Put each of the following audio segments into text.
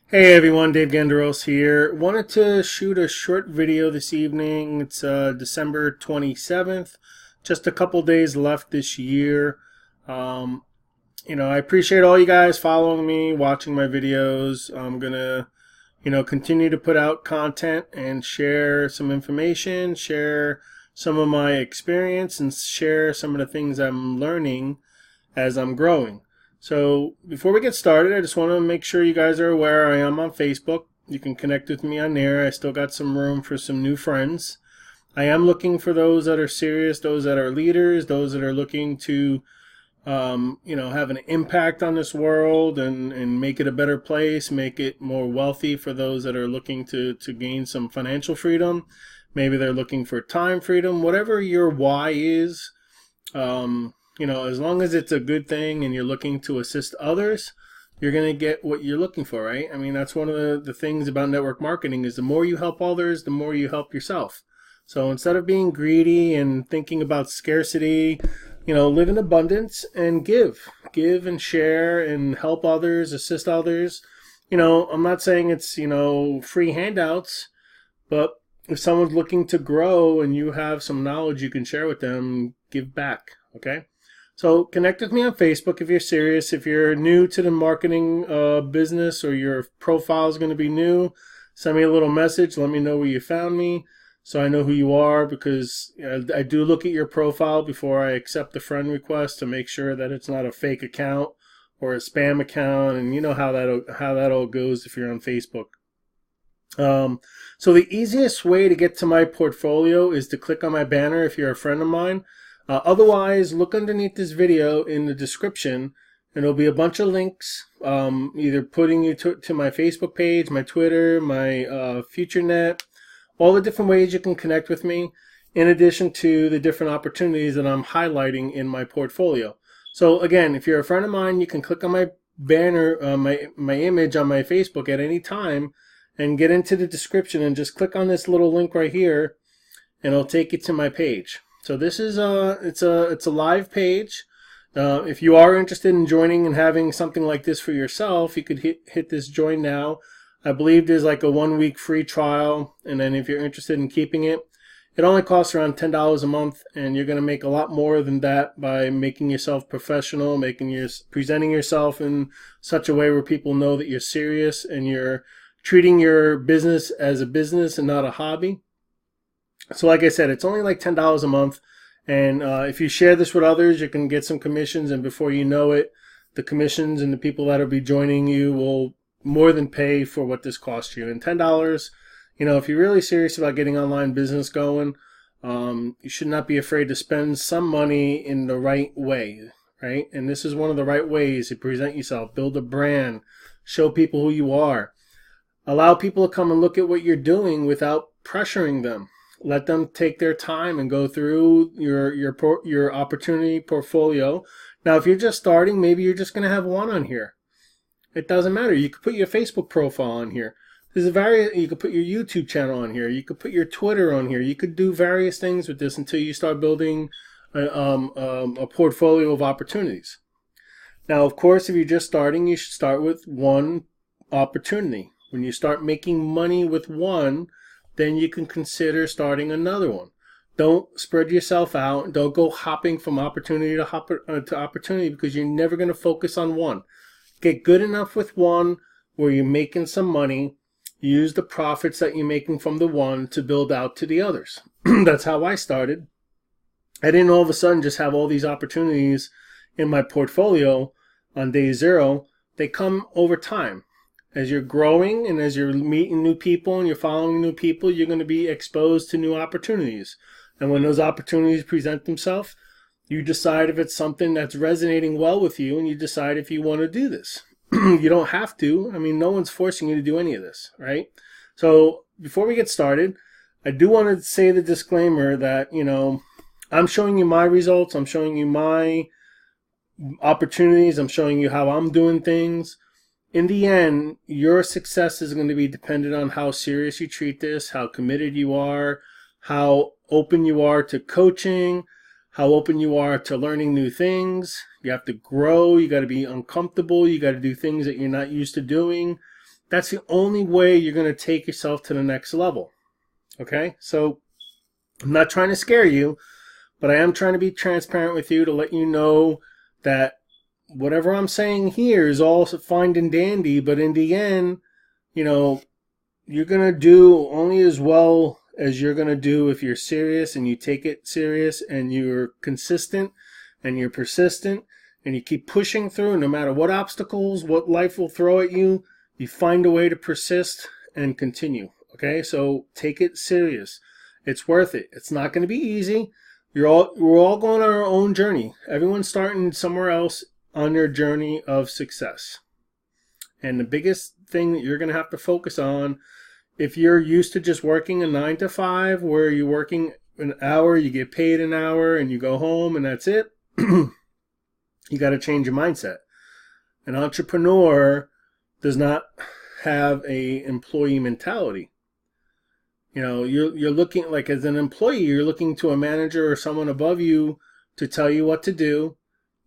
Hey everyone, Dave Ganderos here. Wanted to shoot a short video this evening. It's December 27th, just a couple days left this year. Um, I appreciate all you guys following me, watching my videos. I'm gonna, continue to put out content and share some information, share some of my experience, and share some of the things I'm learning as I'm growing. So before we get started, I just want to make sure you guys are aware I am on Facebook. You can connect with me on there. I still got some room for some new friends. I am looking for those that are serious, those that are leaders, those that are looking to, have an impact on this world and make it a better place, make it more wealthy for those that are looking to gain some financial freedom. Maybe they're looking for time freedom, whatever your why is. As long as it's a good thing and you're looking to assist others, you're going to get what you're looking for, right? I mean, that's one of the things about network marketing is the more you help others, the more you help yourself. So instead of being greedy and thinking about scarcity, live in abundance and give and share and help others, assist others. I'm not saying it's, free handouts, but if someone's looking to grow and you have some knowledge you can share with them, give back, okay? So connect with me on Facebook if you're serious. If you're new to the marketing business or your profile is going to be new, send me a little message. Let me know where you found me so I know who you are, because I do look at your profile before I accept the friend request to make sure that it's not a fake account or a spam account. And you know how that all goes if you're on Facebook. So the easiest way to get to my portfolio is to click on my banner if you're a friend of mine. Otherwise, look underneath this video in the description, and there'll be a bunch of links, either putting you to my Facebook page, my Twitter, my FutureNet, all the different ways you can connect with me, in addition to the different opportunities that I'm highlighting in my portfolio. So again, if you're a friend of mine, you can click on my banner, my image on my Facebook at any time, and get into the description and just click on this little link right here, and it'll take you to my page. So this is it's a live page. If you are interested in joining and having something like this for yourself, you could hit this join now. I believe there's like a 1 week free trial, and then if you're interested in keeping it, it only costs around $10 a month, and you're going to make a lot more than that by making yourself professional, presenting yourself in such a way where people know that you're serious and you're treating your business as a business and not a hobby. So like I said, it's only like $10 a month. And if you share this with others, you can get some commissions. And before you know it, the commissions and the people that will be joining you will more than pay for what this costs you. And $10, if you're really serious about getting online business going, you should not be afraid to spend some money in the right way, right? And this is one of the right ways to present yourself, build a brand, show people who you are. Allow people to come and look at what you're doing without pressuring them. Let them take their time and go through your opportunity portfolio. Now, if you're just starting, maybe you're just going to have one on here. It doesn't matter. You could put your Facebook profile on here. You could put your YouTube channel on here. You could put your Twitter on here. You could do various things with this until you start building a portfolio of opportunities. Now, of course, if you're just starting, you should start with one opportunity. When you start making money with one, then you can consider starting another one. Don't spread yourself out. Don't go hopping from opportunity to opportunity, because you're never going to focus on one. Get good enough with one where you're making some money. Use the profits that you're making from the one to build out to the others. That's how I started. I didn't all of a sudden just have all these opportunities in my portfolio on day zero. They come over time. As you're growing and as you're meeting new people and you're following new people, you're going to be exposed to new opportunities. And when those opportunities present themselves, you decide if it's something that's resonating well with you, and you decide if you want to do this. You don't have to. I mean, no one's forcing you to do any of this, right? So before we get started, I do want to say the disclaimer that, I'm showing you my results. I'm showing you my opportunities. I'm showing you how I'm doing things. In the end, your success is going to be dependent on how serious you treat this, how committed you are, how open you are to coaching, how open you are to learning new things. You have to grow. You got to be uncomfortable. You got to do things that you're not used to doing. That's the only way you're going to take yourself to the next level. Okay? So I'm not trying to scare you, but I am trying to be transparent with you to let you know that whatever I'm saying here is all fine and dandy, but in the end, you know, you're going to do only as well as you're going to do if you're serious and you take it serious and you're consistent and you're persistent and you keep pushing through no matter what obstacles, what life will throw at you. You find a way to persist and continue. Okay, so take it serious. It's worth it. It's not going to be easy. We're all going on our own journey. Everyone's starting somewhere else on their journey of success. And the biggest thing that you're going to have to focus on, if you're used to just working a 9 to 5, where you're working an hour, you get paid an hour, and you go home and that's it, you got to change your mindset. An entrepreneur does not have a employee mentality. You know, you're looking, like as an employee, you're looking to a manager or someone above you to tell you what to do.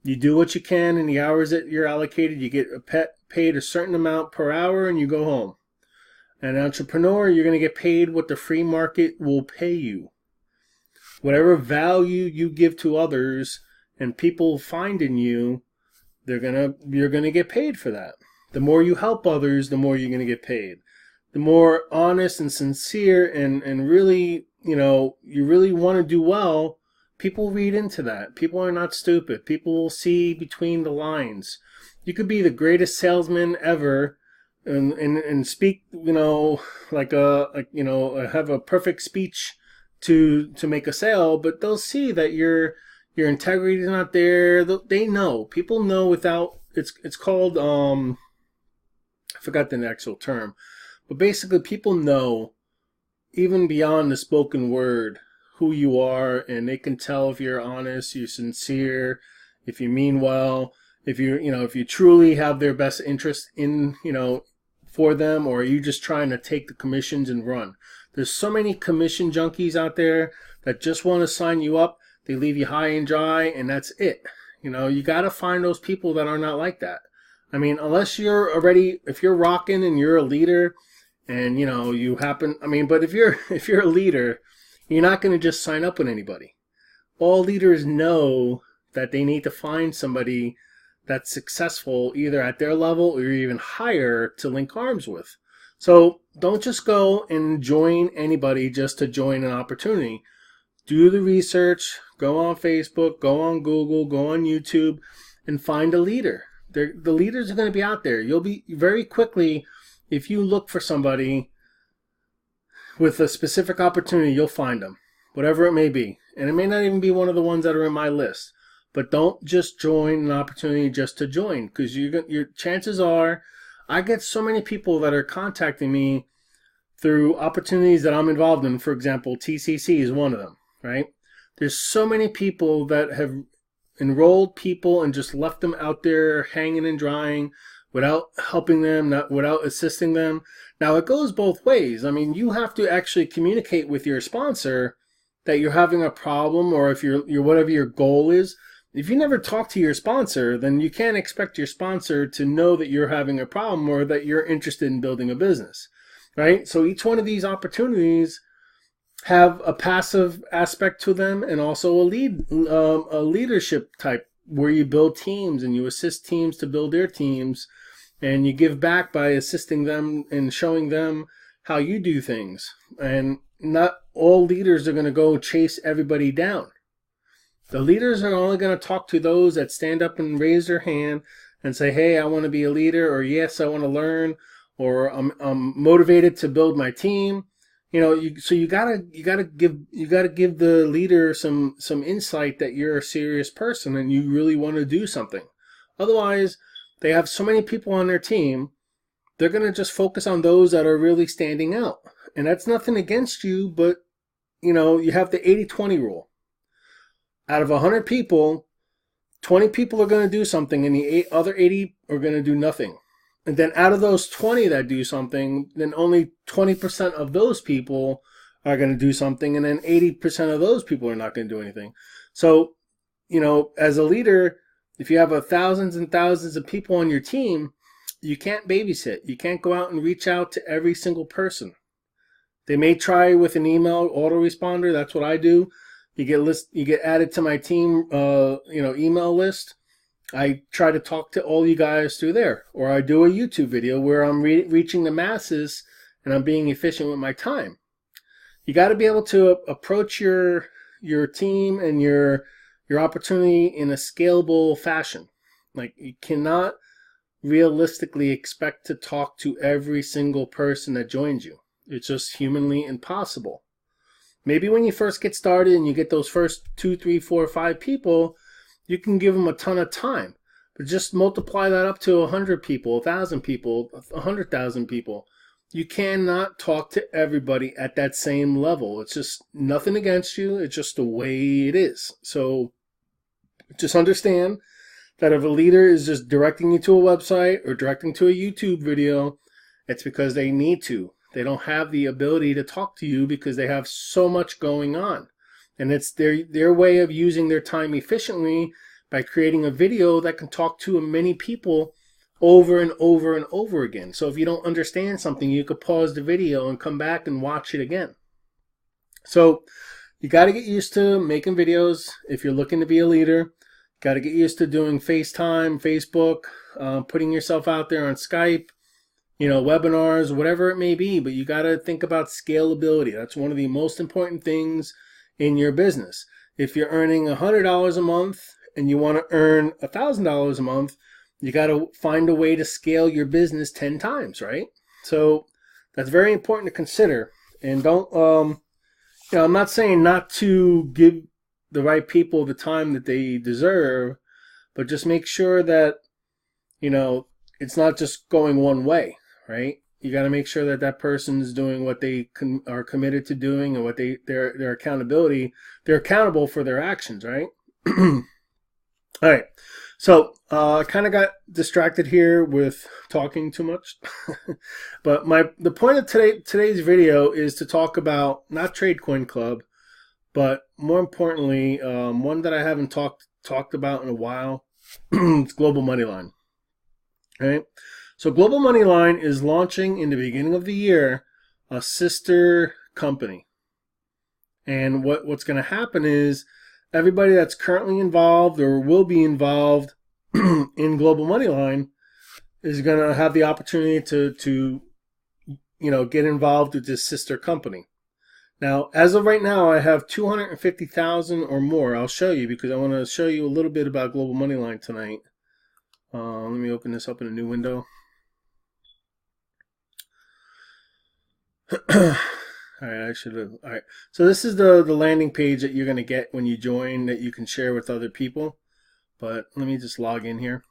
You do what you can in the hours that you're allocated. You get paid a certain amount per hour and you go home. An entrepreneur, you're going to get paid what the free market will pay you. Whatever value you give to others and people find in you, you're going to get paid for that. The more you help others, the more you're going to get paid. The more honest and sincere and really, you really want to do well, people read into that. People are not stupid. People will see between the lines. You could be the greatest salesman ever and speak, have a perfect speech to make a sale, but they'll see that your integrity is not there. They know. People know without, it's called, I forgot the actual term. But basically, people know, even beyond the spoken word, who you are, and they can tell if you're honest, you're sincere, if you mean well, if you truly have their best interest in, for them, or are you just trying to take the commissions and run? There's so many commission junkies out there that just want to sign you up. They leave you high and dry, and that's it. You got to find those people that are not like that. I mean, unless you're already, if you're rocking and you're a leader, and but if you're a leader, you're not going to just sign up with anybody. All leaders know that they need to find somebody that's successful either at their level or even higher to link arms with. So don't just go and join anybody just to join an opportunity. Do the research, go on Facebook, go on Google, go on YouTube, and find a leader. The leaders are going to be out there. You'll be very quickly, if you look for somebody with a specific opportunity, you'll find them, whatever it may be. And it may not even be one of the ones that are in my list. But don't just join an opportunity just to join, because your chances are, I get so many people that are contacting me through opportunities that I'm involved in. For example, TCC is one of them, right? There's so many people that have enrolled people and just left them out there hanging and drying without helping them, without assisting them. Now, it goes both ways. I mean, you have to actually communicate with your sponsor that you're having a problem, or if you're whatever your goal is. If you never talk to your sponsor, then you can't expect your sponsor to know that you're having a problem or that you're interested in building a business, right? So each one of these opportunities have a passive aspect to them and also a leadership type, where you build teams and you assist teams to build their teams, and you give back by assisting them and showing them how you do things. And not all leaders are going to go chase everybody down. The leaders are only going to talk to those that stand up and raise their hand and say, hey, I want to be a leader, or yes, I want to learn, or I'm motivated to build my team. So you gotta give the leader some insight that you're a serious person and you really want to do something. Otherwise, they have so many people on their team, they're gonna just focus on those that are really standing out. And that's nothing against you, but you have the 80-20 rule. Out of 100 people, 20 people are going to do something, and the other 80 are going to do nothing. And then out of those 20 that do something, then only 20% of those people are going to do something, and then 80% of those people are not going to do anything. So, as a leader, if you have thousands and thousands of people on your team, you can't babysit. You can't go out and reach out to every single person. They may try with an email autoresponder. That's what I do. You get added to my team, email list. I try to talk to all you guys through there, or I do a YouTube video where I'm reaching the masses and I'm being efficient with my time. You got to be able to approach your team and your opportunity in a scalable fashion. Like, you cannot realistically expect to talk to every single person that joins you. It's just humanly impossible. Maybe when you first get started and you get those first 2, 3, 4, 5 people, you can give them a ton of time. But just multiply that up to 100 people, 1,000 people, 100,000 people. You cannot talk to everybody at that same level. It's just nothing against you. It's just the way it is. So just understand that if a leader is just directing you to a website or directing to a YouTube video, it's because they need to. They don't have the ability to talk to you because they have so much going on. And it's their way of using their time efficiently by creating a video that can talk to many people over and over and over again. So if you don't understand something, you could pause the video and come back and watch it again. So you got to get used to making videos if you're looking to be a leader. Got to get used to doing FaceTime, Facebook, putting yourself out there on Skype, webinars, whatever it may be. But you got to think about scalability. That's one of the most important things in your business. If you're earning $100 a month and you want to earn $1,000 a month, you got to find a way to scale your business 10 times, right? So that's very important to consider. And don't, I'm not saying not to give the right people the time that they deserve, but just make sure that, it's not just going one way, right? You got to make sure that that person's doing what they are committed to doing and what their accountability, they're accountable for their actions, right? All right. So I kind of got distracted here with talking too much, but the point of today's video is to talk about not TradeCoin Club, but more importantly, one that I haven't talked about in a while. It's Global Moneyline. Right? So Global Moneyline is launching in the beginning of the year a sister company, and what's going to happen is everybody that's currently involved or will be involved in Global Moneyline is going to have the opportunity to get involved with this sister company. Now, as of right now, I have 250,000 or more. I'll show you because I want to show you a little bit about Global Moneyline tonight. Let me open this up in a new window. All right, I should have. All right, so this is the landing page that you're going to get when you join that you can share with other people. But let me just log in here.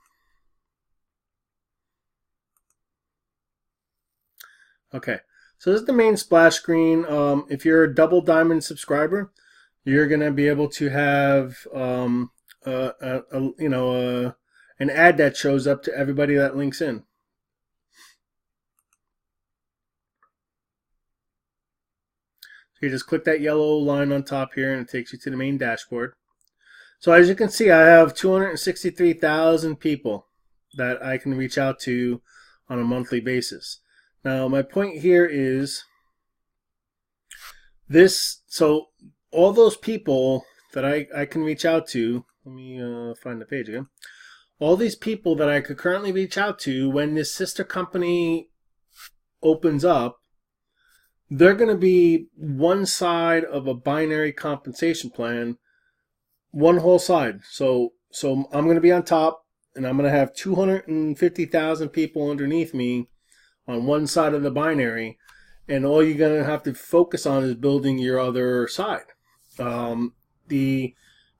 Okay, so this is the main splash screen. If you're a double diamond subscriber, you're going to be able to have an ad that shows up to everybody that links in. So you just click that yellow line on top here and it takes you to the main dashboard. So as you can see, I have 263,000 people that I can reach out to on a monthly basis. Now my point here is this, so all those people that I can reach out to, let me find the page again. All these people that I could currently reach out to when this sister company opens up, they're going to be one side of a binary compensation plan, one whole side. So I'm going to be on top, and I'm going to have 250,000 people underneath me on one side of the binary, and all you're going to have to focus on is building your other side. The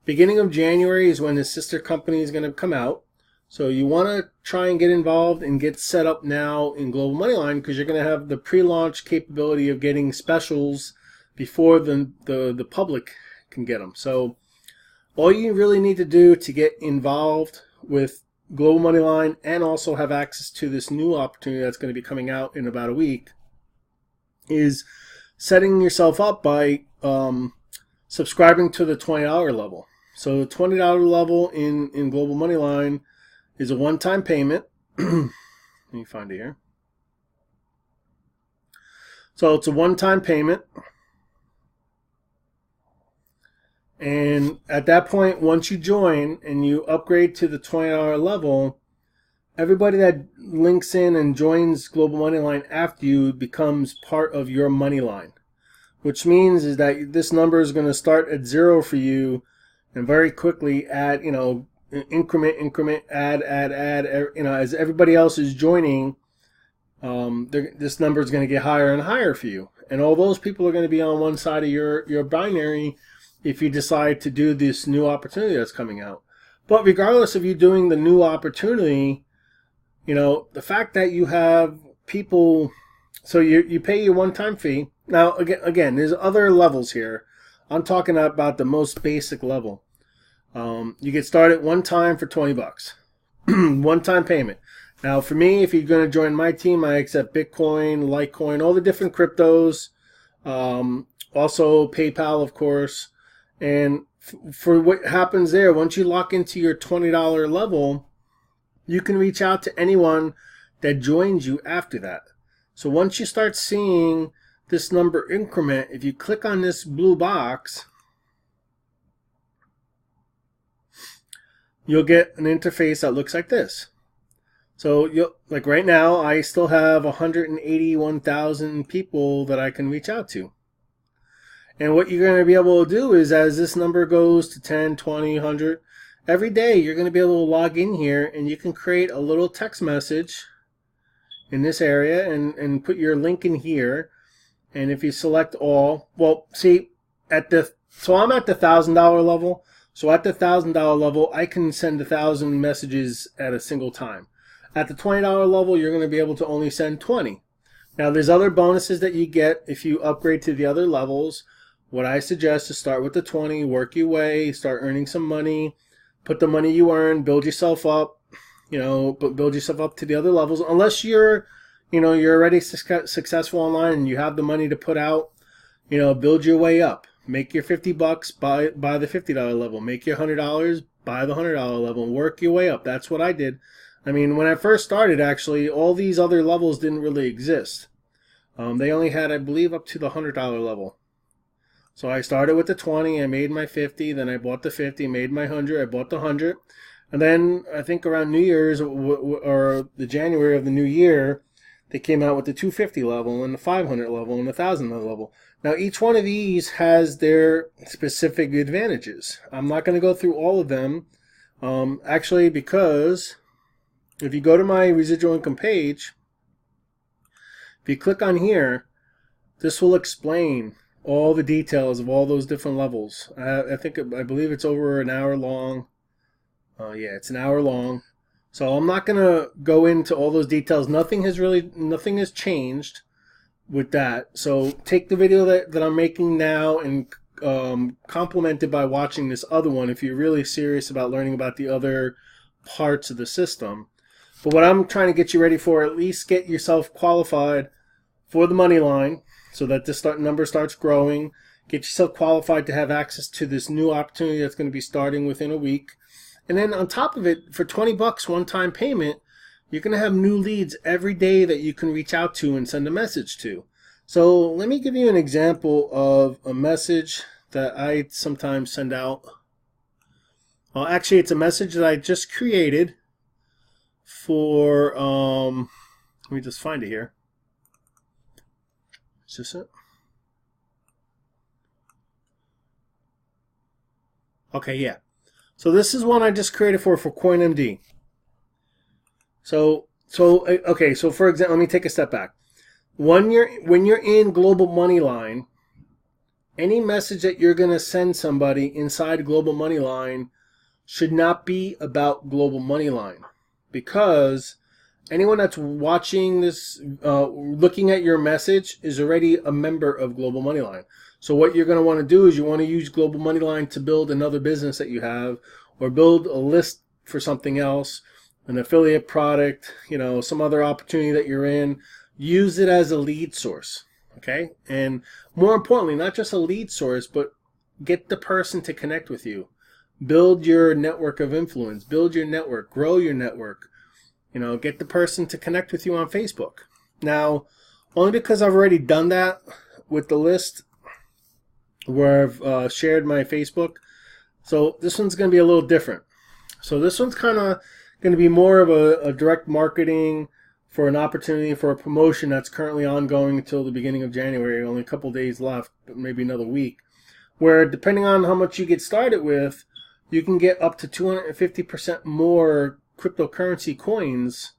beginning of January is when the sister company is going to come out. So you want to try and get involved and get set up now in Global Moneyline because you're going to have the pre-launch capability of getting specials before the public can get them. So all you really need to do to get involved with Global Moneyline and also have access to this new opportunity that's going to be coming out in about a week is setting yourself up by subscribing to the $20 level. So the $20 level in Global Moneyline is a one-time payment. Let me find it here. So it's a one-time payment. And at that point, once you join and you upgrade to the $20 level, everybody that links in and joins Global Moneyline after you becomes part of your Moneyline, which means is that this number is going to start at 0 for you and very quickly add, increment, add, as everybody else is joining, this number is going to get higher and higher for you. And all those people are going to be on one side of your binary if you decide to do this new opportunity that's coming out. But regardless of you doing the new opportunity, the fact that you have people, so you pay your one-time fee. Now, again, there's other levels here. I'm talking about the most basic level. You get started one time for 20 bucks. One-time payment. Now, for me, if you're going to join my team, I accept Bitcoin, Litecoin, all the different cryptos. Also PayPal, of course. And for what happens there, once you lock into your $20 level, you can reach out to anyone that joins you after that. So once you start seeing this number increment, if you click on this blue box, you'll get an interface that looks like this. So like right now, I still have 181,000 people that I can reach out to. And what you're going to be able to do is, as this number goes to 10, 20, 100, every day you're going to be able to log in here and you can create a little text message in this area and put your link in here. And if you select all, well, see, so I'm at the $1,000 level. So at the $1,000 level, I can send 1,000 messages at a single time. At the $20 level, you're going to be able to only send 20. Now, there's other bonuses that you get if you upgrade to the other levels. What I suggest is start with the 20, work your way, start earning some money, put the money you earn, build yourself up, build yourself up to the other levels. Unless you're already successful online and you have the money to put out, build your way up. Make your 50 bucks, buy the $50 level. Make your $100, buy the $100 level, and work your way up. That's what I did. I mean, when I first started, actually, all these other levels didn't really exist. They only had, I believe, up to the $100 level. So I started with the 20, I made my 50, then I bought the 50, made my 100, I bought the 100. And then I think around New Year's or the January of the new year, they came out with the 250 level and the 500 level and the 1,000 level. Now each one of these has their specific advantages. I'm not going to go through all of them, actually, because if you go to my residual income page, if you click on here, this will explain all the details of all those different levels. I believe it's over an hour long. Yeah, it's an hour long. So I'm not going to go into all those details. Nothing has changed with that. So take the video that I'm making now and complement it by watching this other one if you're really serious about learning about the other parts of the system. But what I'm trying to get you ready for, at least get yourself qualified for the Moneyline, so that this number starts growing. Get yourself qualified to have access to this new opportunity that's going to be starting within a week. And then on top of it, for 20 bucks one-time payment, you're going to have new leads every day that you can reach out to and send a message to. So let me give you an example of a message that I sometimes send out. Well, actually, it's a message that I just created for, let me just find it here. Is this it? Okay, yeah. So this is one I just created for CoinMD. So for example, let me take a step back. When you're in Global Moneyline, any message that you're going to send somebody inside Global Moneyline should not be about Global Moneyline, because anyone that's watching this, looking at your message, is already a member of Global Moneyline. So what you're going to want to do is you want to use Global Moneyline to build another business that you have, or build a list for something else, an affiliate product, some other opportunity that you're in. Use it as a lead source, okay? And more importantly, not just a lead source, but get the person to connect with you. Build your network of influence. Build your network. Grow your network. Get the person to connect with you on Facebook. Now, only because I've already done that with the list where I've shared my Facebook. So this one's going to be a little different. So this one's kind of going to be more of a direct marketing for an opportunity for a promotion that's currently ongoing until the beginning of January. Only a couple days left, maybe another week. Where depending on how much you get started with, you can get up to 250% more cryptocurrency coins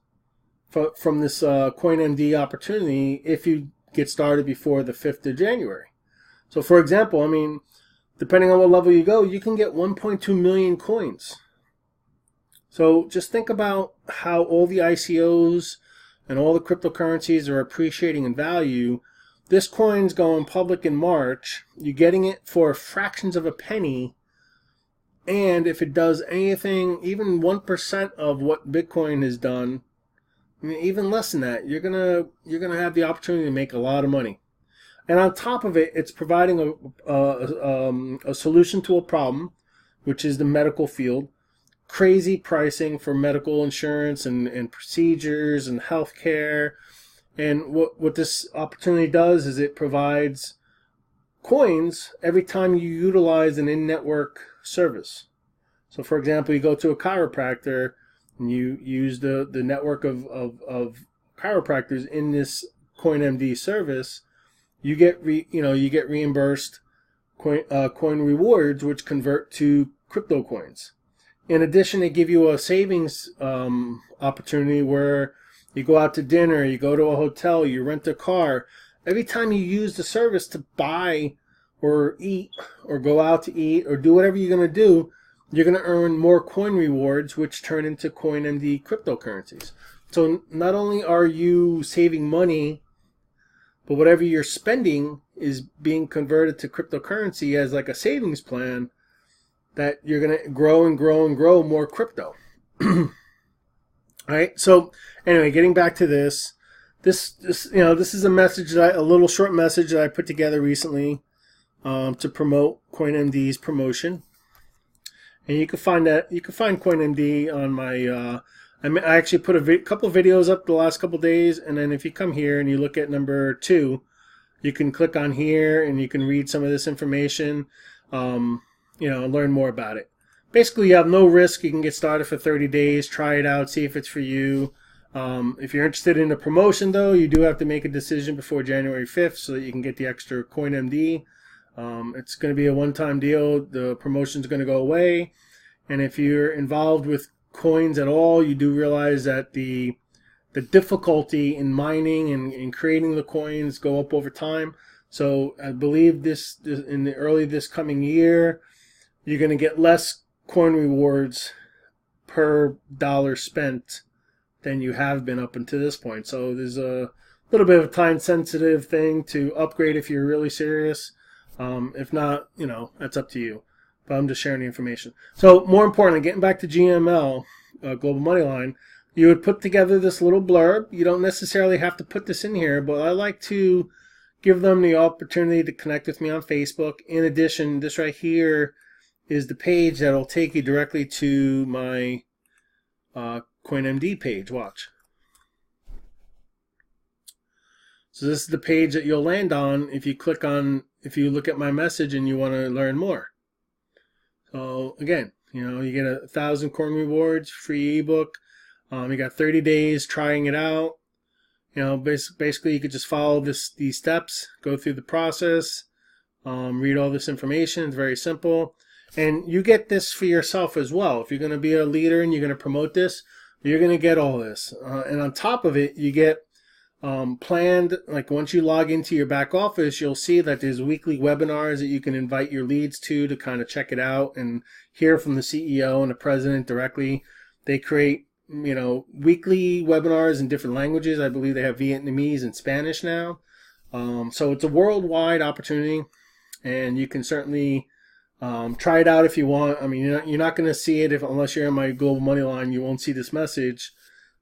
from this CoinMD opportunity if you get started before the 5th of January. So for example, depending on what level you go, you can get 1.2 million coins. So just think about how all the ICOs and all the cryptocurrencies are appreciating in value. This coin's going public in March. You're getting it for fractions of a penny. And if it does anything, even 1% of what Bitcoin has done, even less than that, you're gonna have the opportunity to make a lot of money. And on top of it, it's providing a solution to a problem, which is the medical field. Crazy pricing for medical insurance and procedures and healthcare. And what this opportunity does is it provides coins every time you utilize an in-network service. So for example, you go to a chiropractor and you use the network of chiropractors in this CoinMD service. You get reimbursed coin rewards, which convert to crypto coins. In addition, they give you a savings opportunity where you go out to dinner, you go to a hotel, you rent a car. Every time you use the service to buy or eat or go out to eat or do whatever you're going to do, you're going to earn more coin rewards, which turn into CoinMD cryptocurrencies. So not only are you saving money, but whatever you're spending is being converted to cryptocurrency as like a savings plan that you're going to grow and grow and grow more crypto. All right. So anyway, getting back to this is a message a little short message that I put together recently to promote CoinMD's promotion. And you can find CoinMD on my. I actually put a couple of videos up the last couple of days, and then if you come here and you look at number 2, you can click on here and you can read some of this information, and learn more about it. Basically, you have no risk. You can get started for 30 days, try it out, see if it's for you. If you're interested in the promotion, though, you do have to make a decision before January 5th so that you can get the extra CoinMD. It's going to be a one-time deal. The promotion's going to go away. And if you're involved with coins at all, you do realize that the difficulty in mining and in creating the coins go up over time. So I believe this in the early this coming year, you're going to get less coin rewards per dollar spent than you have been up until this point. So there's a little bit of a time-sensitive thing to upgrade if you're really serious. If not, that's up to you. But I'm just sharing the information. So more importantly, getting back to GML, Global Moneyline, you would put together this little blurb. You don't necessarily have to put this in here, but I like to give them the opportunity to connect with me on Facebook. In addition, this right here is the page that will take you directly to my CoinMD page. Watch. So this is the page that you'll land on if you look at my message and you want to learn more. So again, you get 1,000 coin rewards, free ebook. You got 30 days trying it out. Basically you could just follow these steps, go through the process, read all this information. It's very simple. And you get this for yourself as well. If you're going to be a leader and you're going to promote this, you're going to get all this. And on top of it, you get planned, like once you log into your back office, you'll see that there's weekly webinars that you can invite your leads to kind of check it out and hear from the CEO and the president directly. They create, weekly webinars in different languages. I believe they have Vietnamese and Spanish now. So it's a worldwide opportunity, and you can certainly try it out if you want. You're not going to see it unless you're in my Global Moneyline. You won't see this message,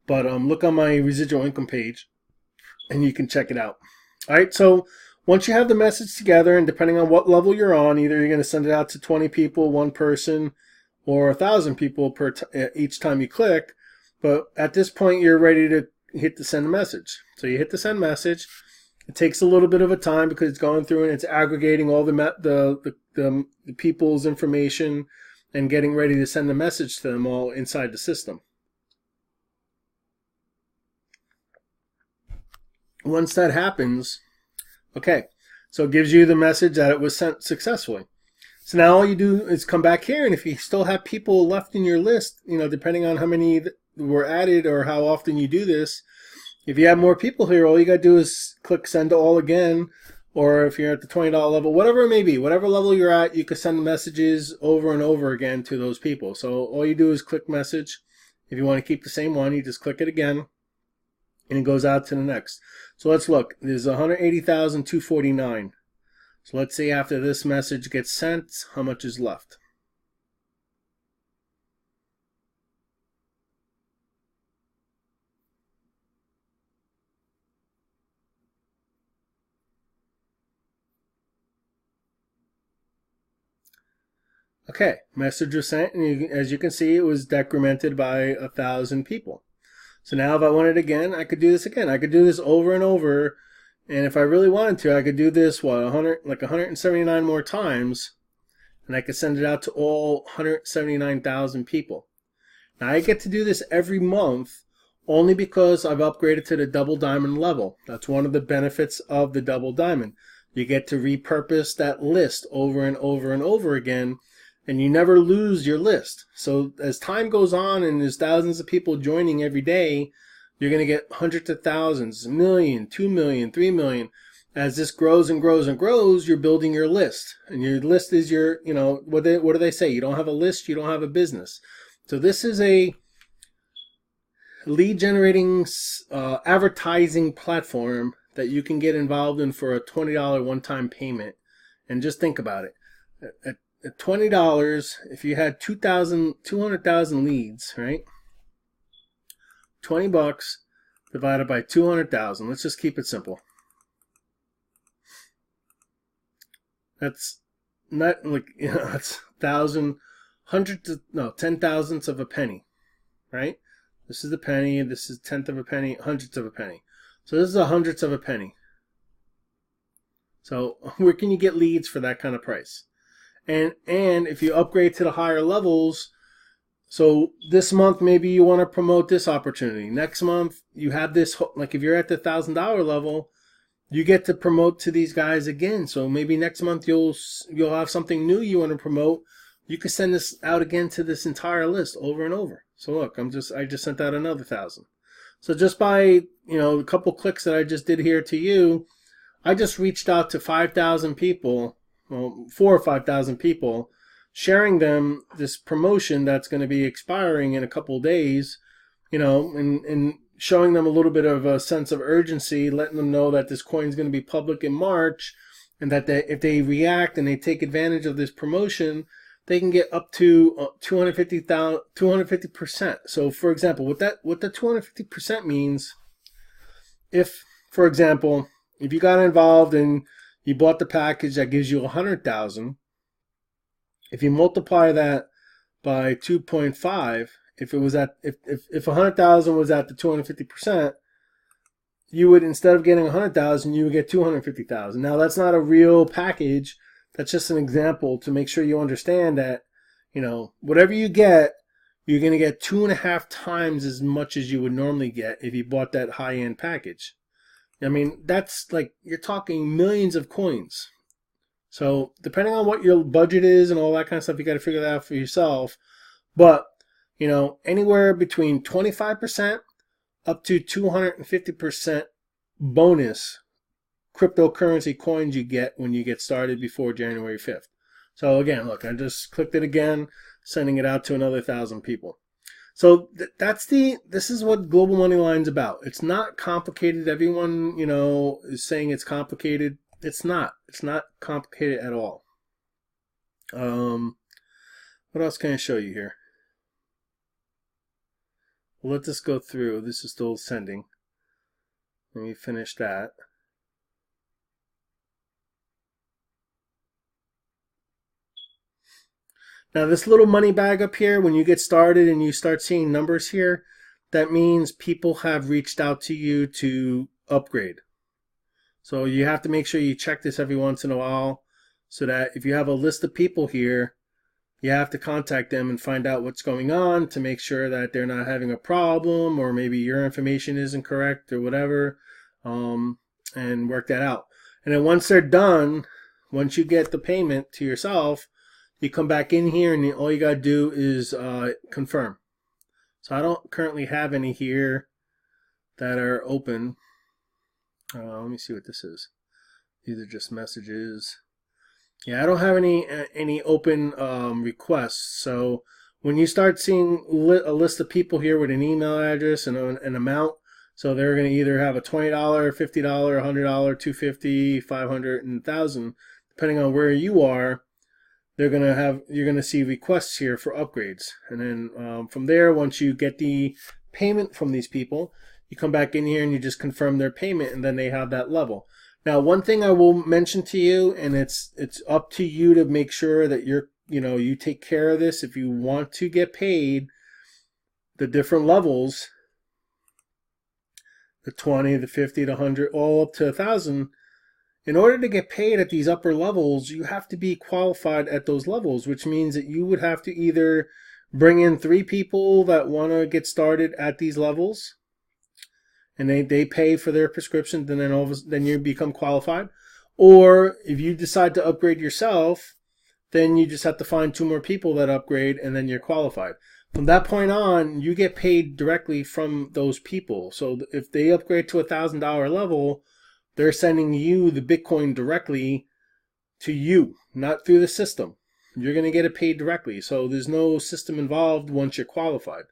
but look on my residual income page and you can check it out. All right, so once you have the message together, and depending on what level you're on, either you're going to send it out to 20 people, one person, or 1,000 people each time you click. But at this point, you're ready to hit the send message. So you hit the send message. It takes a little bit of a time because it's going through and it's aggregating all the people's information and getting ready to send a message to them all inside the system. Once that happens, okay, so it gives you the message that it was sent successfully. So now all you do is come back here, and if you still have people left in your list, depending on how many were added or how often you do this, if you have more people here, all you got to do is click send to all again, or if you're at the $20 level, whatever it may be, whatever level you're at, you can send messages over and over again to those people. So all you do is click message. If you want to keep the same one, you just click it again, and it goes out to the next. So let's look. There's 180,249. So let's see after this message gets sent, how much is left. Okay, message was sent, and as you can see, it was decremented by 1,000 people. So now if I wanted again, I could do this again. I could do this over and over, and if I really wanted to, I could do this, 179 more times, and I could send it out to all 179,000 people. Now I get to do this every month only because I've upgraded to the double diamond level. That's one of the benefits of the double diamond. You get to repurpose that list over and over and over again, and you never lose your list. So as time goes on and there's thousands of people joining every day, you're going to get hundreds of thousands, a million, 2 million, 3 million. As this grows and grows and grows, you're building your list. And your list is your, what do they say? You don't have a list, you don't have a business. So this is a lead generating advertising platform that you can get involved in for a $20 one-time payment. And just think about it. At $20, if you had 200,000 leads, right? 20 bucks divided by 200,000. Let's just keep it simple. That's not like, that's 10 thousandths of a penny, right? This is the penny, this is tenth of a penny, hundredths of a penny. So this is a hundredths of a penny. So where can you get leads for that kind of price? And if you upgrade to the higher levels, so this month maybe you want to promote this opportunity. Next month you have this, like if you're at the $1,000 level, you get to promote to these guys again. So maybe next month you'll have something new you want to promote. You can send this out again to this entire list over and over. So look, I just sent out another 1,000. So just by a couple clicks that I just did here to you, I just reached out to 5,000 people. Well, 4,000 or 5,000 people, sharing them this promotion that's going to be expiring in a couple of days, and showing them a little bit of a sense of urgency, letting them know that this coin is going to be public in March, and that if they react and they take advantage of this promotion, they can get up to 250%. So, for example, what the 250% means, if, for example, if you got involved and you bought the package that gives you 100,000. If you multiply that by 2.5, if 100,000 was at the 250%, you would, instead of getting 100,000, you would get 250,000. Now that's not a real package. That's just an example to make sure you understand that, whatever you get, you're going to get 2.5 times as much as you would normally get if you bought that high-end package. I mean, that's like, you're talking millions of coins. So depending on what your budget is and all that kind of stuff, you got to figure that out for yourself. But, anywhere between 25% up to 250% bonus cryptocurrency coins you get when you get started before January 5th. So again, look, I just clicked it again, sending it out to another 1,000 people. So this is what Global Moneyline's about. It's not complicated. Everyone, is saying it's complicated. It's not. It's not complicated at all. What else can I show you here? We'll let this go through. This is still sending. Let me finish that. Now this little money bag up here, when you get started and you start seeing numbers here, that means people have reached out to you to upgrade. So you have to make sure you check this every once in a while, so that if you have a list of people here, you have to contact them and find out what's going on to make sure that they're not having a problem, or maybe your information isn't correct or whatever, and work that out. And then once they're done, once you get the payment to yourself, you come back in here and all you got to do is confirm. So I don't currently have any here that are open. Let me see what this is. These are just messages. Yeah, I don't have any open requests. So when you start seeing a list of people here with an email address and an amount, so they're going to either have a $20, $50, $100, $250, $500, and $1,000, depending on where you are. You're going to see requests here for upgrades, and then from there, once you get the payment from these people, you come back in here and you just confirm their payment, and then they have that level. Now, one thing I will mention to you, and it's up to you to make sure that you take care of this. If you want to get paid, the different levels, the 20, the 50, the 100, all up to 1,000. In order to get paid at these upper levels, you have to be qualified at those levels, which means that you would have to either bring in 3 people that want to get started at these levels, and they pay for their prescriptions, and then you become qualified. Or if you decide to upgrade yourself, then you just have to find 2 more people that upgrade, and then you're qualified. From that point on, you get paid directly from those people. So if they upgrade to $1,000 level, they're sending you the Bitcoin directly to you, not through the system. You're going to get it paid directly. So there's no system involved once you're qualified.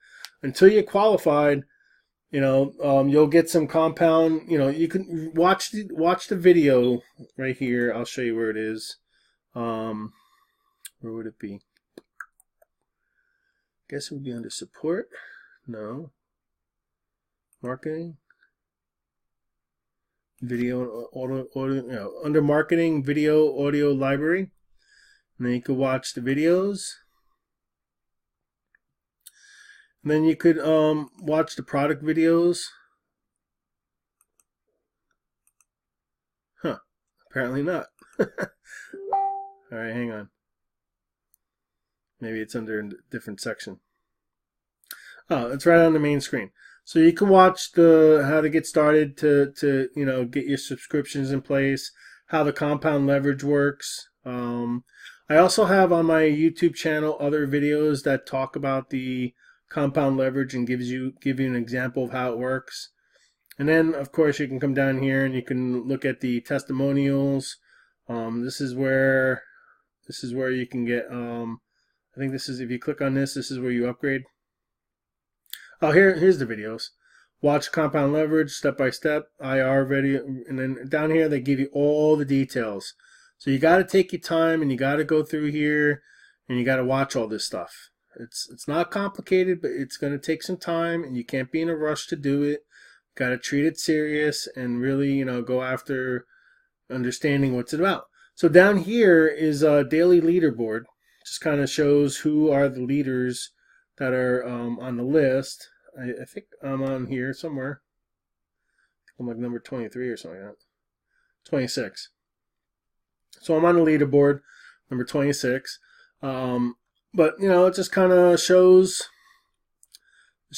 Until you're qualified, you'll get some compound. You can watch the video right here. I'll show you where it is. Where would it be? Guess it would be under support. No. Marketing. Video, audio, under marketing, video, audio library. And then you could watch the videos. And then you could watch the product videos. Huh. Apparently not. Alright, hang on. Maybe it's under a different section. Oh, it's right on the main screen. So you can watch how to get started to get your subscriptions in place, how the compound leverage works. I also have on my YouTube channel other videos that talk about the compound leverage and give you an example of how it works. And then of course you can come down here and you can look at the testimonials. This is where you can get I think this is, if you click on this is where you upgrade. Oh, here's the videos. Watch compound leverage, step by step, IR video, and then down here they give you all the details. So you got to take your time and you got to go through here and you got to watch all this stuff. It's not complicated, but it's going to take some time, and you can't be in a rush to do it. Got to treat it serious and really, go after understanding what's it about. So down here is a daily leaderboard. Just kind of shows who are the leaders that are on the list. I think I'm on here somewhere. I'm like number 23 or something like that. 26. So I'm on the leaderboard, number 26. But it just kind of shows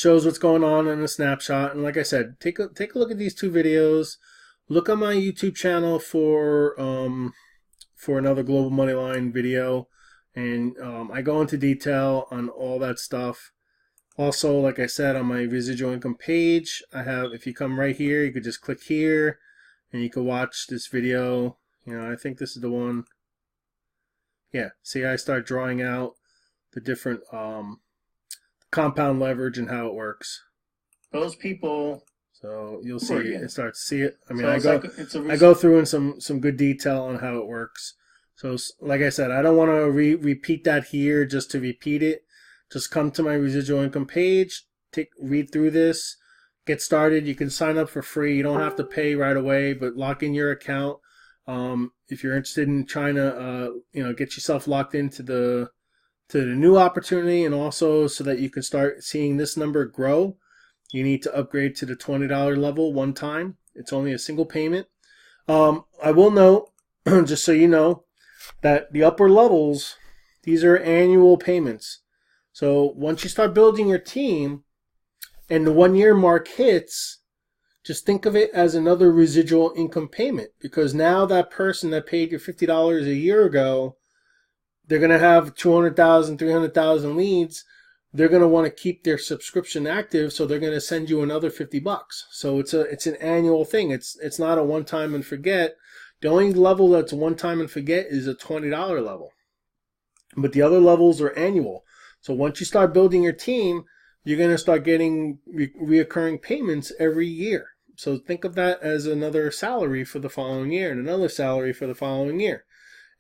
what's going on in a snapshot. And like I said, take a look at these 2 videos. Look on my YouTube channel for another Global Moneyline video, and I go into detail on all that stuff. Also, like I said, on my residual income page, I have, if you come right here, you could just click here and you can watch this video. I think this is the one. Yeah, see, I start drawing out the different compound leverage and how it works. Those people, so you'll see it starts to see it. I mean, so I go through in some good detail on how it works. So like I said, I don't want to repeat that here just to repeat it. Just come to my residual income page, read through this, get started. You can sign up for free. You don't have to pay right away, but lock in your account. If you're interested in trying to get yourself locked into the new opportunity, and also so that you can start seeing this number grow, you need to upgrade to the $20 level one time. It's only a single payment. I will note, just so you know, that the upper levels, these are annual payments. So once you start building your team and the 1 year mark hits, just think of it as another residual income payment, because now that person that paid you $50 a year ago, they're going to have 200,000, 300,000 leads. They're going to want to keep their subscription active, so they're going to send you another $50. So it's an annual thing. It's not a one time and forget. The only level that's one time and forget is a $20 level. But the other levels are annual. So once you start building your team, you're going to start getting reoccurring payments every year. So think of that as another salary for the following year and another salary for the following year.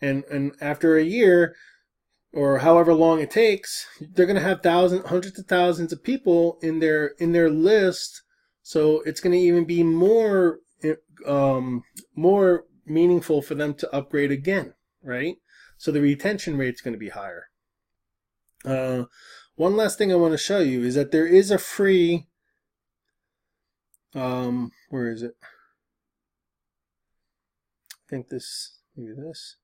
And after a year, or however long it takes, they're going to have hundreds of thousands of people in their list. So it's going to even be more meaningful for them to upgrade again, right? So the retention rate is going to be higher. One last thing I want to show you is that there is a free, where is it? I think maybe this.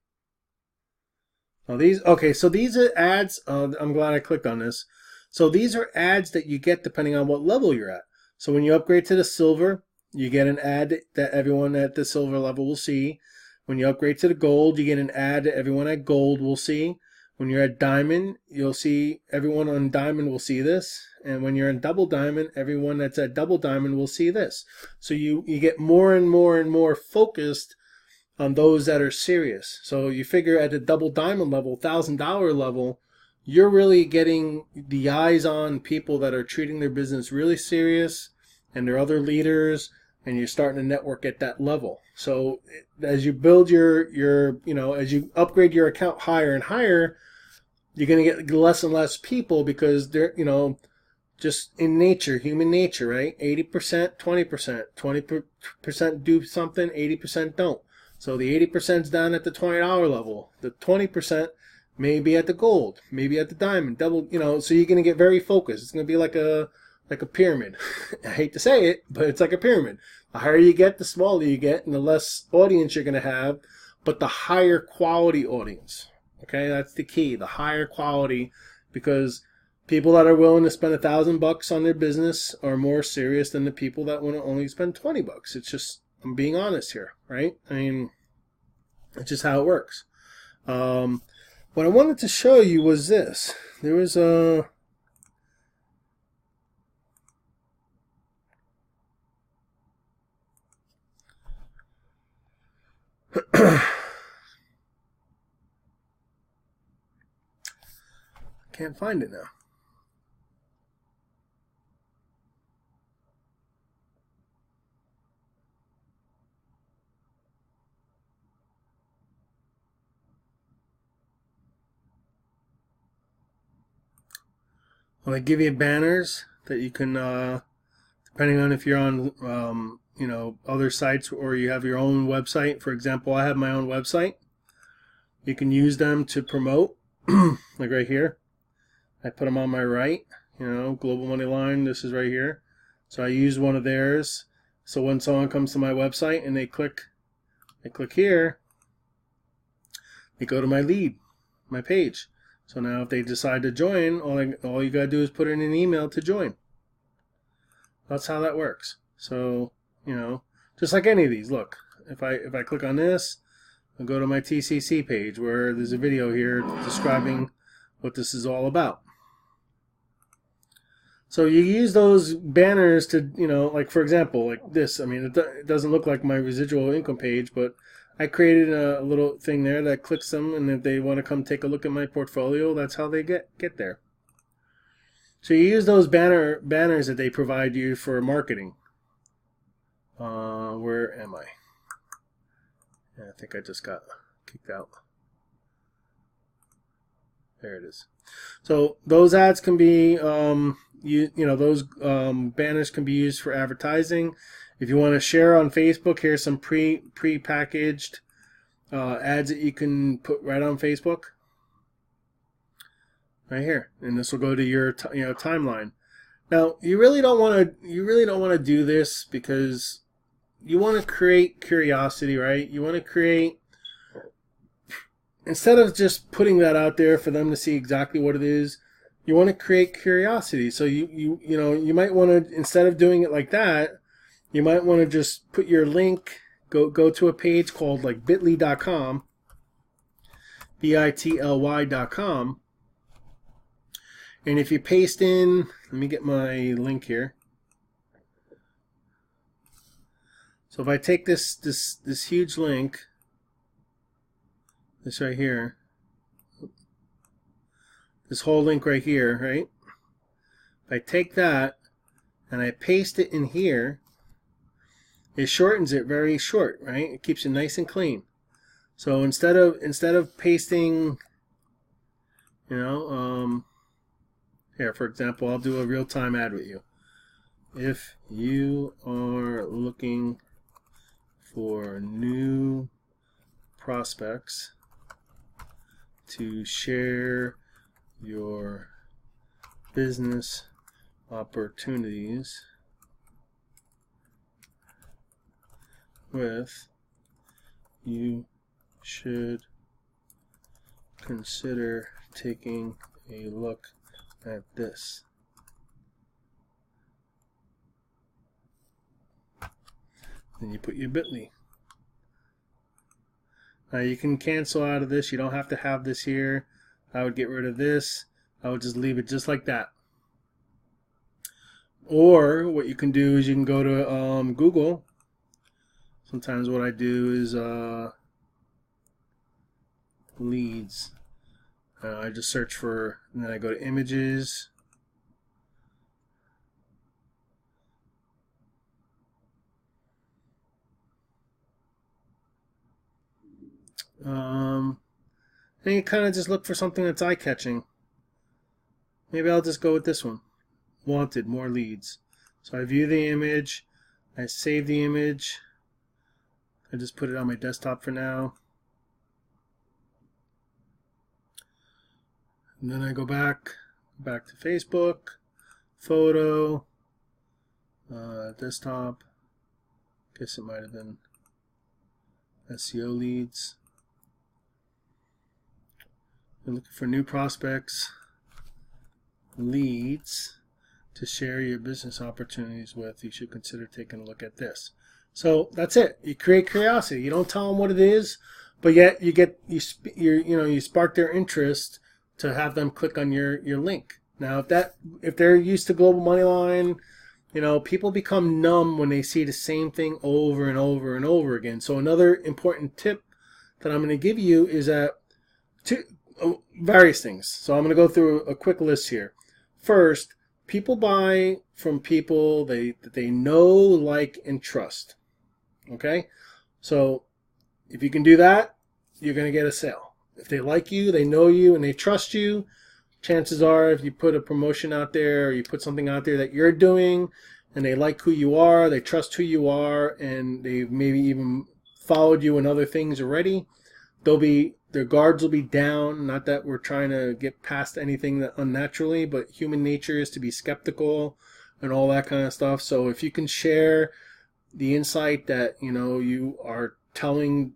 Oh, so these are ads. I'm glad I clicked on this. So these are ads that you get depending on what level you're at. So when you upgrade to the silver, you get an ad that everyone at the silver level will see. When you upgrade to the gold, you get an ad that everyone at gold will see. When you're at diamond, you'll see everyone on diamond will see this. And when you're in double diamond, everyone that's at double diamond will see this. So you get more and more and more focused on those that are serious. So you figure at the double diamond level, $1,000 level, you're really getting the eyes on people that are treating their business really serious, and they're other leaders, and you're starting to network at that level. So as you build as you upgrade your account higher and higher, you're going to get less and less people, because they're, just in nature, human nature, right? 80%, 20%, 20% do something, 80% don't. So the 80% is down at the $20 level. The 20% may be at the gold, maybe at the diamond, double, so you're going to get very focused. It's going to be like a pyramid. I hate to say it, but it's like a pyramid. The higher you get, the smaller you get, and the less audience you're going to have, but the higher quality audience. Okay, that's the key, the higher quality, because people that are willing to spend $1,000 on their business are more serious than the people that want to only spend $20. It's just, I'm being honest here, right? I mean, it's just how it works. What I wanted to show you was this. There was a... Can't find it now. Well, they give you banners that you can, depending on if you're on, other sites or you have your own website. For example, I have my own website. You can use them to promote, like right here. I put them on my right, Global Moneyline, this is right here. So I use one of theirs. So when someone comes to my website and they click here, they go to my lead, my page. So now if they decide to join, all you gotta do is put in an email to join. That's how that works. So, just like any of these, look, if I click on this, I'll go to my TCC page where there's a video here describing what this is all about. So you use those banners to, like for example, like this. I mean, it doesn't look like my residual income page, but I created a little thing there that clicks them, and if they want to come take a look at my portfolio, that's how they get there. So you use those banners that they provide you for marketing. Where am I? Yeah, I think I just got kicked out. There it is. So those ads can be, those banners can be used for advertising. If you want to share on Facebook, here's some pre-packaged ads that you can put right on Facebook. Right here, and this will go to your timeline. Now, you really don't want to do this because you want to create curiosity, right? You want to create, instead of just putting that out there for them to see exactly what it is, you want to create curiosity. So you might want to, instead of doing it like that, you might want to just put your link, go to a page called like bit.ly.com, bitly.com, and if you paste in, let me get my link here. So if I take this huge link, this right here, this whole link right here, right? If I take that and I paste it in here, it shortens it very short, right? It keeps it nice and clean. So instead of pasting, here, for example, I'll do a real-time ad with you. If you are looking for new prospects to share your business opportunities with, you should consider taking a look at this. Then you put your bit.ly. Now you can cancel out of this. You don't have to have this here. I would get rid of this. I would just leave it just like that. Or what you can do is you can go to Google. Sometimes what I do is leads. I just search for, and then I go to images. And you kind of just look for something that's eye-catching. Maybe I'll just go with this one. Wanted, more leads. So I view the image. I save the image. I just put it on my desktop for now. And then I go back to Facebook, photo, desktop. Guess it might have been SEO leads. You're looking for new prospects, leads to share your business opportunities with. You should consider taking a look at this. So that's it. You create curiosity. You don't tell them what it is, but yet you spark their interest to have them click on your link. Now, if they're used to Global Moneyline, people become numb when they see the same thing over and over and over again. So another important tip that I'm going to give you is that various things. So I'm going to go through a quick list here. First, people buy from people that they know, like, and trust. Okay? So if you can do that, you're going to get a sale. If they like you, they know you, and they trust you, chances are if you put a promotion out there or you put something out there that you're doing and they like who you are, they trust who you are, and they've maybe even followed you in other things already, their guards will be down. Not that we're trying to get past anything that unnaturally, but human nature is to be skeptical and all that kind of stuff. So if you can share the insight that you are telling,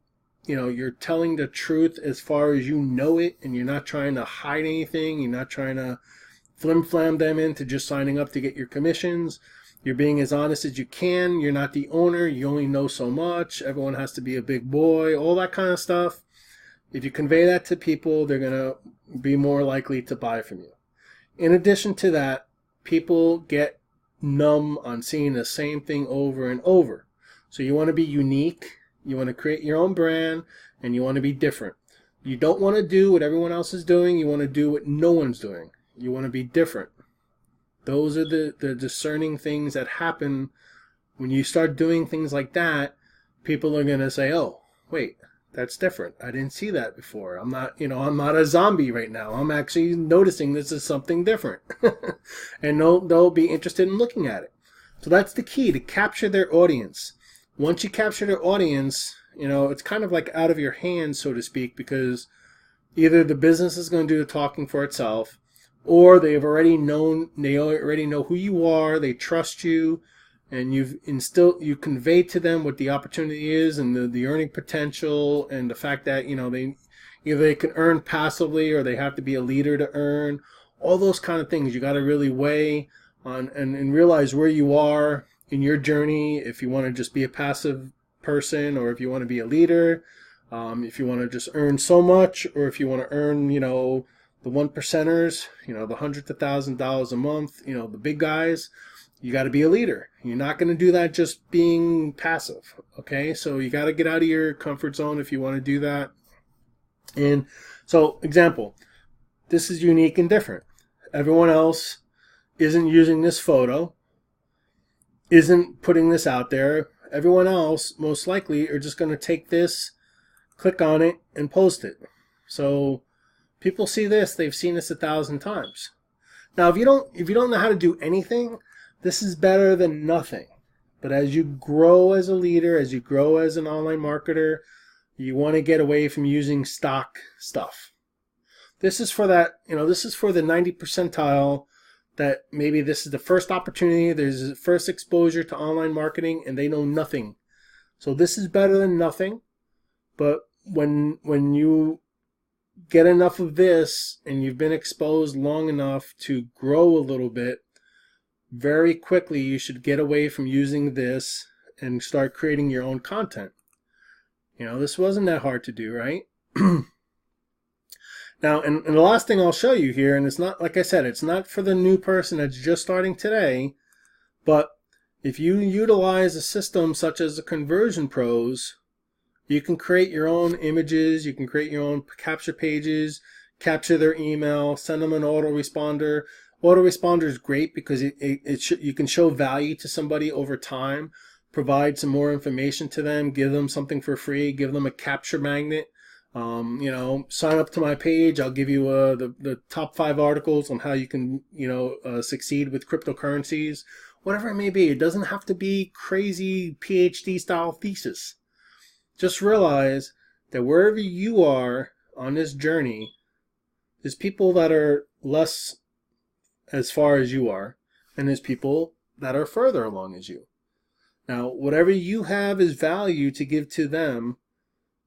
you're telling the truth as far as you know it, and you're not trying to hide anything, you're not trying to flim-flam them into just signing up to get your commissions. You're being as honest as you can. You're not the owner. You only know so much. Everyone has to be a big boy. All that kind of stuff. If you convey that to people, they're going to be more likely to buy from you. In addition to that, people get numb on seeing the same thing over and over. So you want to be unique. You want to create your own brand, and you want to be different. You don't want to do what everyone else is doing. You want to do what no one's doing. You want to be different. Those are the discerning things that happen when you start doing things like that. People are going to say, "Oh, wait, that's different. I didn't see that before. I'm not a zombie right now. I'm actually noticing this is something different." And they'll be interested in looking at it. So that's the key, to capture their audience. Once you capture their audience, it's kind of like out of your hands, so to speak, because either the business is going to do the talking for itself, or they already know who you are, they trust you, and you convey to them what the opportunity is and the earning potential and the fact that they either they can earn passively or they have to be a leader to earn. All those kind of things you got to really weigh on and realize where you are in your journey, if you want to just be a passive person or if you want to be a leader, if you want to just earn so much, or if you want to earn, the one percenters, the hundreds of $1,000s a month, the big guys. You got to be a leader. You're not going to do that just being passive. Okay, so you got to get out of your comfort zone if you want to do that. And so, example, this is unique and different. Everyone else isn't using this photo, isn't putting this out there. Everyone else, most likely, are just going to take this, click on it, and post it. So people see this, they've seen this 1,000 times. Now, if you don't know how to do anything, this is better than nothing. But as you grow as a leader, as you grow as an online marketer, you want to get away from using stock stuff. This is for this is for the 90 percentile that maybe this is the first opportunity, there's the first exposure to online marketing, and they know nothing. So this is better than nothing. But when you get enough of this and you've been exposed long enough to grow a little bit, very quickly you should get away from using this and start creating your own content. This wasn't that hard to do, right? Now, and the last thing I'll show you here, and it's not, like I said, it's not for the new person that's just starting today, but if you utilize a system such as the Conversion Pros, you can create your own images, you can create your own capture pages, capture their email, send them an autoresponder. Autoresponder is great because you can show value to somebody over time, provide some more information to them, give them something for free, give them a capture magnet. Sign up to my page. I'll give you the top 5 articles on how you can succeed with cryptocurrencies, whatever it may be. It doesn't have to be crazy PhD style thesis. Just realize that wherever you are on this journey, there's people that are less as far as you are, and there's people that are further along as you. Now, whatever you have is value to give to them.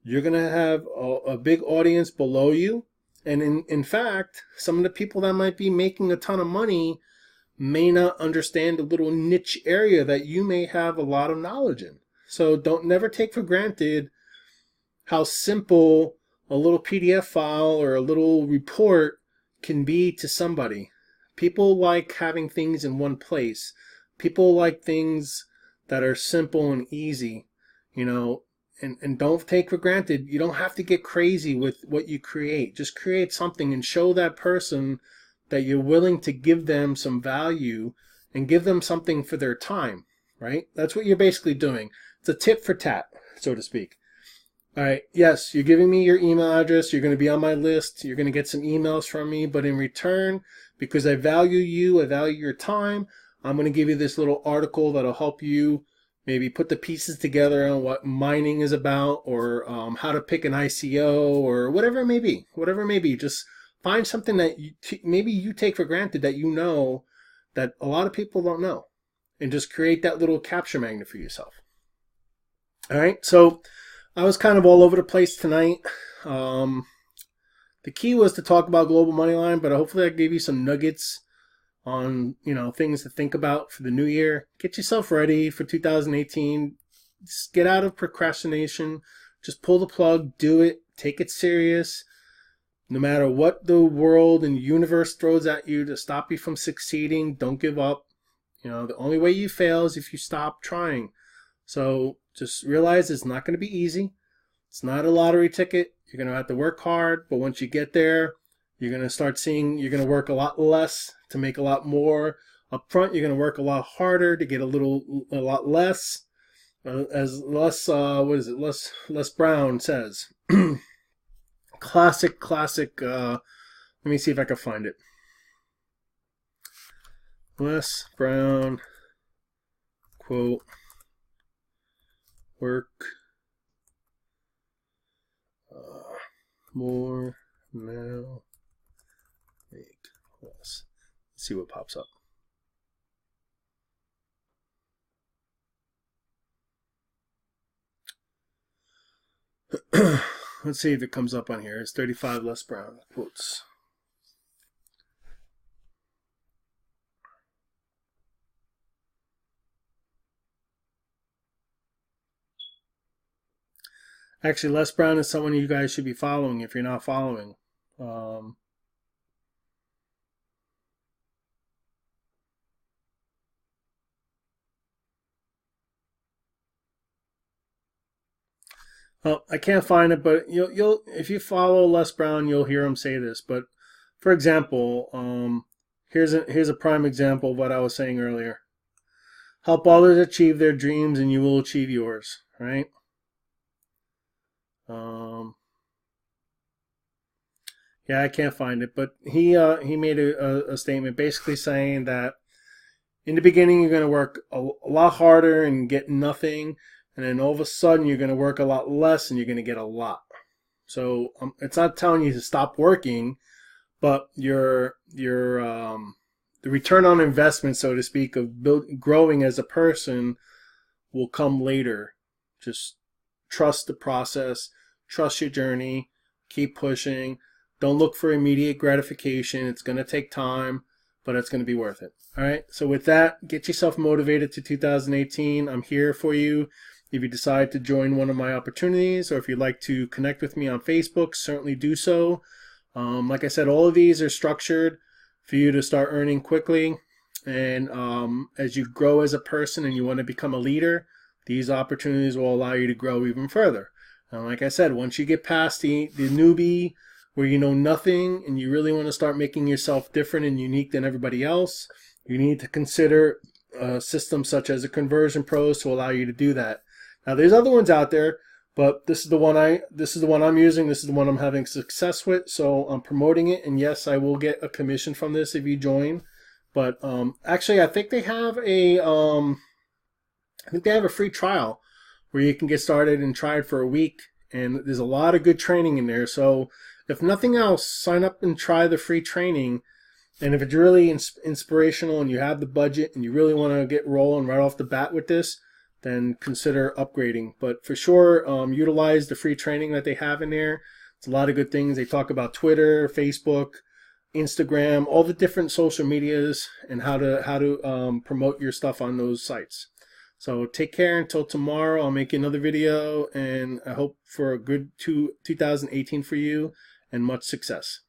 You're going to have a big audience below you. And in fact, some of the people that might be making a ton of money may not understand a little niche area that you may have a lot of knowledge in. So don't never take for granted how simple a little PDF file or a little report can be to somebody. People like having things in one place. People like things that are simple and easy, and don't take for granted. You don't have to get crazy with what you create. Just create something and show that person that you're willing to give them some value and give them something for their time, right? That's what you're basically doing. It's a tit for tat, so to speak. All right, yes, you're giving me your email address. You're going to be on my list. You're going to get some emails from me. But in return, because I value you, I value your time, I'm going to give you this little article that'll help you maybe put the pieces together on what mining is about, or how to pick an ICO, or whatever it may be. Whatever it may be, just find something that maybe you take for granted that that a lot of people don't know, and just create that little capture magnet for yourself. All right, so I was kind of all over the place tonight. The key was to talk about Global Moneyline, but hopefully I gave you some nuggets on things to think about for the new year. Get yourself ready for 2018. Just get out of procrastination. Just pull the plug, do it, take it serious. No matter what the world and universe throws at you to stop you from succeeding, don't give up. The only way you fail is if you stop trying. So just realize it's not going to be easy. It's not a lottery ticket. You're going to have to work hard, but once you get there, you're going to start seeing you're going to work a lot less to make a lot more. Up front, you're going to work a lot harder to get a lot less. As Les Brown says. Classic. Let me see if I can find it. Les Brown quote, work more now, make Let's see what pops up. Let's see if it comes up on here. It's 35 Les Brown quotes. Actually, Les Brown is someone you guys should be following if you're not following. Well, I can't find it, but you'll if you follow Les Brown, you'll hear him say this. But for example, here's a prime example of what I was saying earlier. Help others achieve their dreams, and you will achieve yours. Right? Yeah, I can't find it, but he made a statement basically saying that in the beginning you're going to work a lot harder and get nothing, and then all of a sudden you're going to work a lot less and you're going to get a lot. So it's not telling you to stop working, but the return on investment, so to speak, of growing as a person will come later. Just trust the process, trust your journey, keep pushing. Don't look for immediate gratification. It's going to take time, but it's going to be worth it. All right. So with that, get yourself motivated to 2018. I'm here for you. If you decide to join one of my opportunities, or if you'd like to connect with me on Facebook, certainly do so. Like I said, all of these are structured for you to start earning quickly. And as you grow as a person and you want to become a leader, these opportunities will allow you to grow even further. And like I said, once you get past the newbie where you know nothing and you really want to start making yourself different and unique than everybody else, you need to consider systems such as a Conversion Pros to allow you to do that. Now, there's other ones out there, but this is the one I'm using. This is the one I'm having success with, so I'm promoting it. And yes, I will get a commission from this if you join. But actually, I think they have a free trial where you can get started and try it for a week. And there's a lot of good training in there. So if nothing else, sign up and try the free training. And if it's really inspirational and you have the budget and you really want to get rolling right off the bat with this, then consider upgrading. But for sure, utilize the free training that they have in there. It's a lot of good things. They talk about Twitter, Facebook, Instagram, all the different social medias, and how to promote your stuff on those sites. So take care until tomorrow. I'll make another video, and I hope for a good 2018 for you and much success.